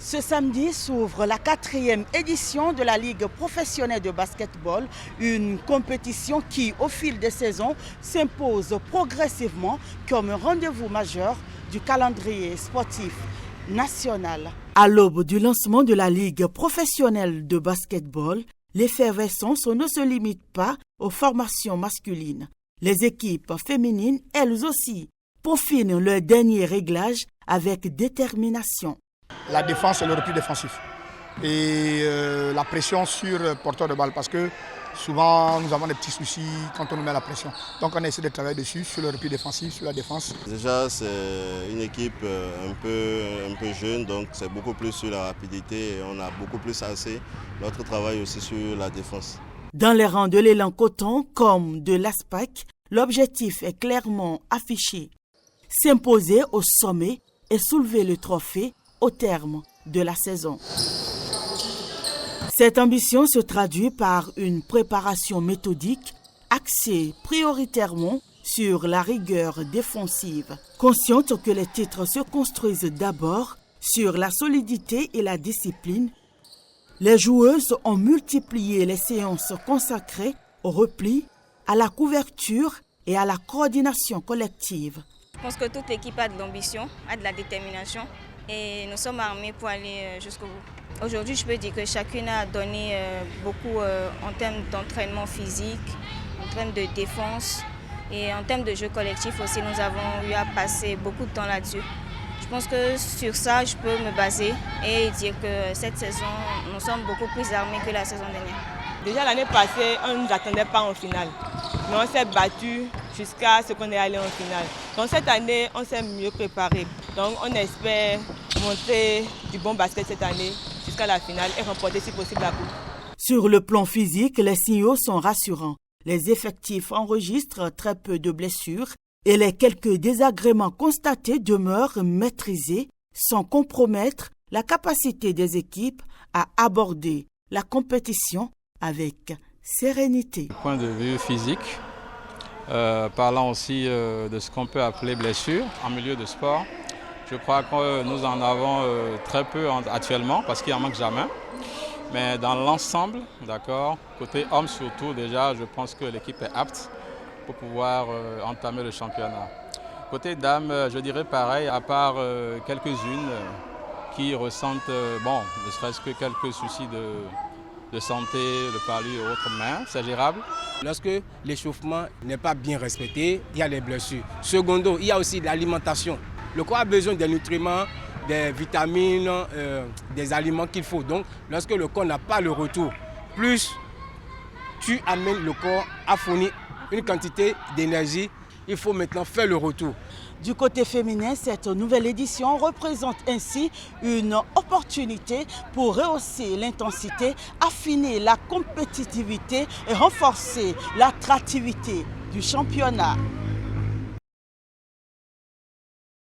Ce samedi s'ouvre la 4e édition de la Ligue professionnelle de basketball, une compétition qui, au fil des saisons, s'impose progressivement comme un rendez-vous majeur du calendrier sportif national. À l'aube du lancement de la Ligue professionnelle de basketball, l'effervescence ne se limite pas aux formations masculines. Les équipes féminines, elles aussi, peaufinent leur dernier réglage avec détermination. La défense et le repli défensif et la pression sur le porteur de balle parce que souvent nous avons des petits soucis quand on nous met la pression. Donc on essaie de travailler dessus, sur le repli défensif, sur la défense. Déjà c'est une équipe un peu jeune, donc c'est beaucoup plus sur la rapidité et on a beaucoup plus axé notre travail aussi sur la défense. Dans les rangs de l'élan coton comme de l'ASPAC, l'objectif est clairement affiché. S'imposer au sommet et soulever le trophée au terme de la saison. Cette ambition se traduit par une préparation méthodique axée prioritairement sur la rigueur défensive. Consciente que les titres se construisent d'abord sur la solidité et la discipline, les joueuses ont multiplié les séances consacrées au repli, à la couverture et à la coordination collective. Je pense que toute l'équipe a de l'ambition, a de la détermination. Et nous sommes armés pour aller jusqu'au bout. Aujourd'hui, je peux dire que chacune a donné beaucoup en termes d'entraînement physique, en termes de défense et en termes de jeu collectif aussi. Nous avons eu à passer beaucoup de temps là-dessus. Je pense que sur ça, je peux me baser et dire que cette saison, nous sommes beaucoup plus armés que la saison dernière. Déjà l'année passée, on ne nous attendait pas en finale. Mais on s'est battu jusqu'à ce qu'on est allé en finale. Donc cette année, on s'est mieux préparé. Donc on espère montrer du bon basket cette année jusqu'à la finale et remporter si possible la coupe. Sur le plan physique, les signaux sont rassurants. Les effectifs enregistrent très peu de blessures et les quelques désagréments constatés demeurent maîtrisés sans compromettre la capacité des équipes à aborder la compétition avec sérénité. Du point de vue physique, parlant aussi de ce qu'on peut appeler blessure en milieu de sport, je crois que nous en avons très peu actuellement parce qu'il en manque jamais. Mais dans l'ensemble, d'accord, côté homme surtout, déjà, je pense que l'équipe est apte pour pouvoir entamer le championnat. Côté dames, je dirais pareil, à part quelques-unes qui ressentent, ne serait-ce que quelques soucis de santé, le palu et autres, mais c'est gérable. Lorsque l'échauffement n'est pas bien respecté, il y a les blessures. Secondo, il y a aussi l'alimentation. Le corps a besoin des nutriments, des vitamines, des aliments qu'il faut. Donc, lorsque le corps n'a pas le retour, plus tu amènes le corps à fournir une quantité d'énergie, il faut maintenant faire le retour. Du côté féminin, cette nouvelle édition représente ainsi une opportunité pour rehausser l'intensité, affiner la compétitivité et renforcer l'attractivité du championnat.